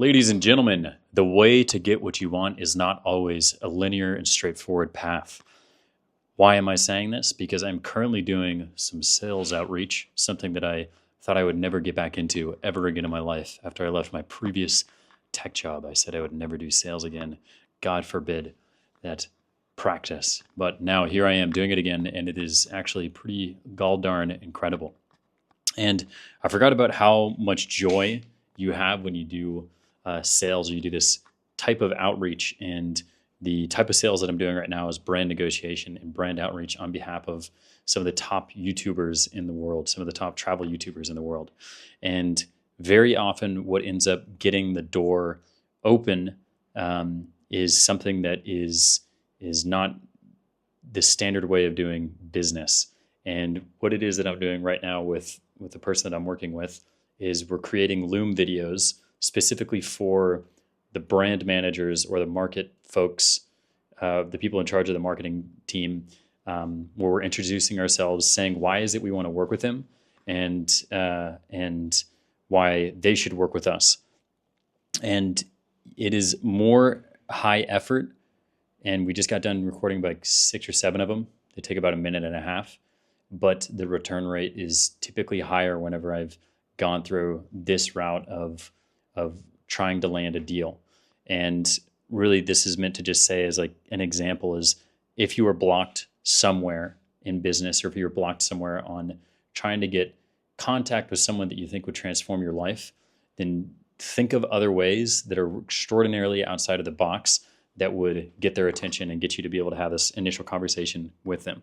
Ladies and gentlemen, the way to get what you want is not always a linear and straightforward path. Why am I saying this? Because I'm currently doing some sales outreach, something that I thought I would never get back into ever again in my life. After I left my previous tech job, I said I would never do sales again. God forbid that practice. But now here I am doing it again, and it is actually pretty gall darn incredible. And I forgot about how much joy you have when you do sales or you do this type of outreach. And the type of sales that I'm doing right now is brand negotiation and brand outreach on behalf of some of the top YouTubers in the world, some of the top travel YouTubers in the world. And very often, what ends up getting the door open is something that is not the standard way of doing business. And what it is that I'm doing right now with the person that I'm working with is we're creating Loom videos specifically for the brand managers or the market folks, the people in charge of the marketing team, where we're introducing ourselves, saying why is it we want to work with them, and why they should work with us. And it is more high effort, and we just got done recording like 6 or 7 of them. They take about a minute and a half, but the return rate is typically higher whenever I've gone through this route of trying to land a deal. And really, this is meant to just say, as like an example, is if you are blocked somewhere in business, or if you're blocked somewhere on trying to get contact with someone that you think would transform your life, then think of other ways that are extraordinarily outside of the box that would get their attention and get you to be able to have this initial conversation with them.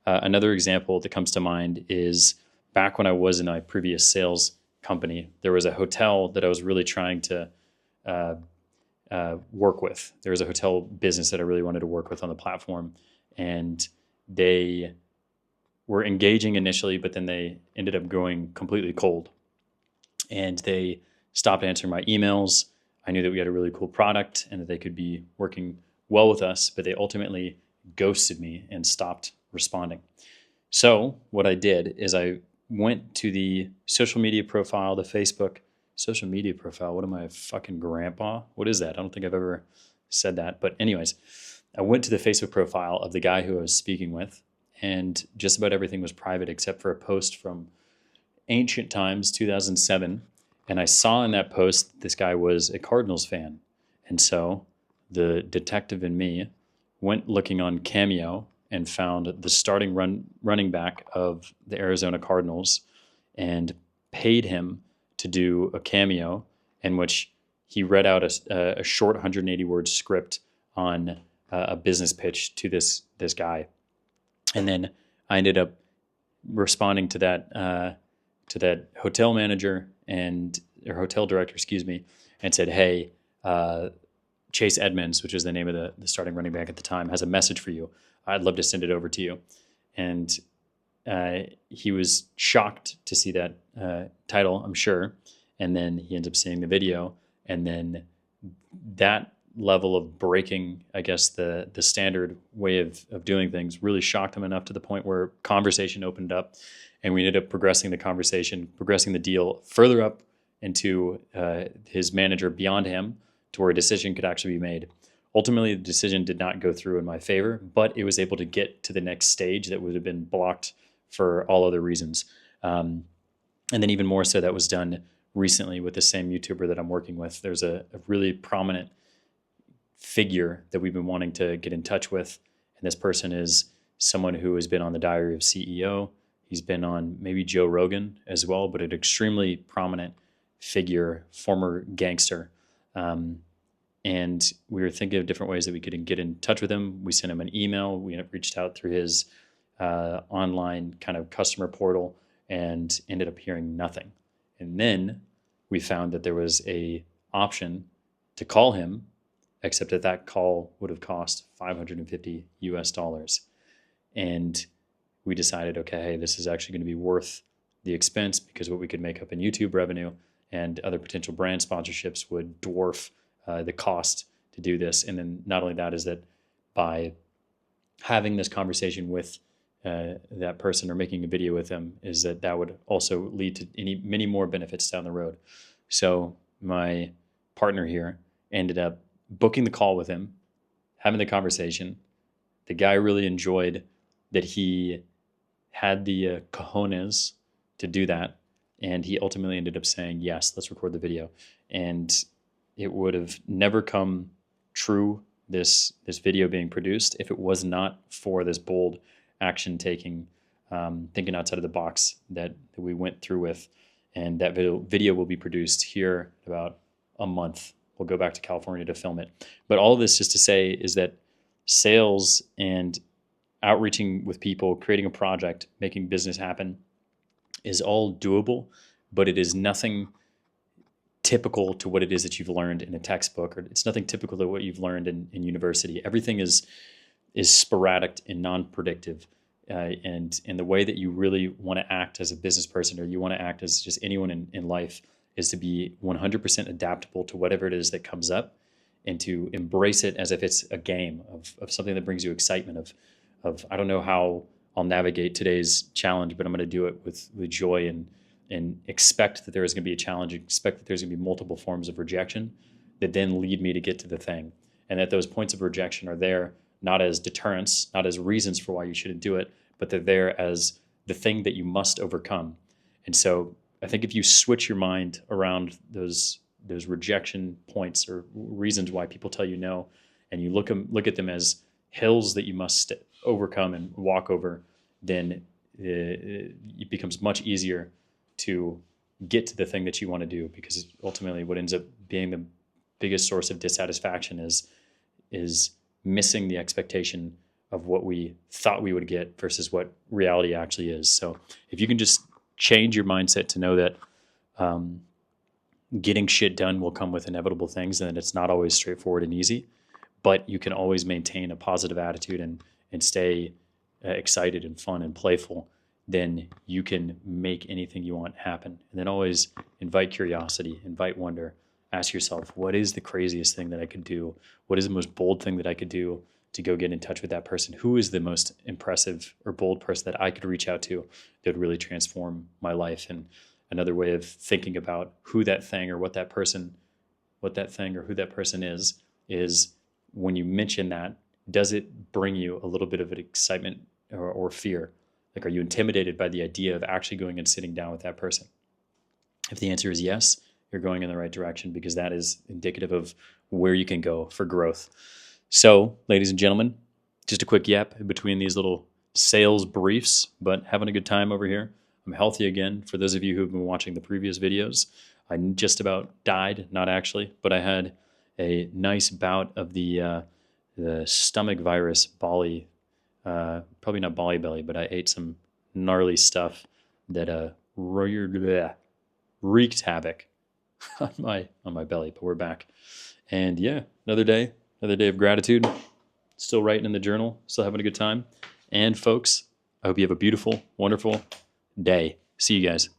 Another example that comes to mind is back when I was in my previous sales company, there was a hotel that I was really trying to work with. There was a hotel business that I really wanted to work with on the platform, and they were engaging initially, but then they ended up going completely cold, and they stopped answering my emails. I knew that we had a really cool product and that they could be working well with us, but they ultimately ghosted me and stopped responding. So what I did is I went to the social media profile, the Facebook social media profile. What am I, a fucking grandpa? What is that? I don't think I've ever said that. But anyways, I went to the Facebook profile of the guy who I was speaking with, and just about everything was private except for a post from ancient times, 2007. And I saw in that post this guy was a Cardinals fan. And so the detective in me went looking on Cameo and found the starting running back of the Arizona Cardinals and paid him to do a cameo in which he read out a short 180-word script on a business pitch to this guy. And then I ended up responding to that hotel manager or hotel director, and said, hey, Chase Edmonds, which was the name of the starting running back at the time, has a message for you. I'd love to send it over to you. And he was shocked to see that title, I'm sure. And then he ends up seeing the video. And then that level of breaking, I guess, the standard way of doing things really shocked him enough to the point where conversation opened up. And we ended up progressing the deal further up into his manager beyond him to where a decision could actually be made. Ultimately, the decision did not go through in my favor, but it was able to get to the next stage that would have been blocked for all other reasons. And then even more so, that was done recently with the same YouTuber that I'm working with. There's a really prominent figure that we've been wanting to get in touch with. And this person is someone who has been on the Diary of CEO. He's been on maybe Joe Rogan as well, but an extremely prominent figure, former gangster. And we were thinking of different ways that we could get in touch with him. We sent him an email. We reached out through his online kind of customer portal and ended up hearing nothing. And then we found that there was a option to call him, except that call would have cost $550 US. And we decided, okay, hey, this is actually going to be worth the expense, because what we could make up in YouTube revenue and other potential brand sponsorships would dwarf the cost to do this. And then not only that, is that by having this conversation with that person or making a video with them, is that would also lead to many more benefits down the road. So my partner here ended up booking the call with him, having the conversation. The guy really enjoyed that he had the cojones to do that. And he ultimately ended up saying, yes, let's record the video. And it would have never come true, this video being produced, if it was not for this bold action taking, thinking outside of the box that we went through with. And that video will be produced here in about a month. We'll go back to California to film it. But all of this just to say is that sales and outreaching with people, creating a project, making business happen is all doable, but it is nothing typical to what it is that you've learned in a textbook, or it's nothing typical to what you've learned in university. Everything is sporadic and non-predictive. And the way that you really want to act as a business person, or you want to act as just anyone in life, is to be 100% adaptable to whatever it is that comes up, and to embrace it as if it's a game of something that brings you excitement of I don't know how I'll navigate today's challenge, but I'm going to do it with joy, and expect that there is going to be a challenge, expect that there's going to be multiple forms of rejection that then lead me to get to the thing. And that those points of rejection are there not as deterrents, not as reasons for why you shouldn't do it, but they're there as the thing that you must overcome. And so I think if you switch your mind around those rejection points or reasons why people tell you no, and you look at them as hills that you must overcome and walk over, then it becomes much easier to get to the thing that you want to do, because ultimately what ends up being the biggest source of dissatisfaction is missing the expectation of what we thought we would get versus what reality actually is. So if you can just change your mindset to know that getting shit done will come with inevitable things, and that it's not always straightforward and easy, but you can always maintain a positive attitude and stay excited and fun and playful, then you can make anything you want happen. And then always invite curiosity, invite wonder. Ask yourself, what is the craziest thing that I could do? What is the most bold thing that I could do to go get in touch with that person? Who is the most impressive or bold person that I could reach out to that would really transform my life? And another way of thinking about who that thing or what that thing or who that person is when you mention that, does it bring you a little bit of an excitement or fear? Like, are you intimidated by the idea of actually going and sitting down with that person? If the answer is yes, you're going in the right direction, because that is indicative of where you can go for growth. So, ladies and gentlemen, just a quick yap in between these little sales briefs, but having a good time over here. I'm healthy again. For those of you who've been watching the previous videos, I just about died, not actually, but I had a nice bout of the stomach virus, Bali, probably not Bali belly, but I ate some gnarly stuff that wreaked havoc on my belly. But we're back, and yeah, another day of gratitude. Still writing in the journal, still having a good time. And folks, I hope you have a beautiful, wonderful day. See you guys.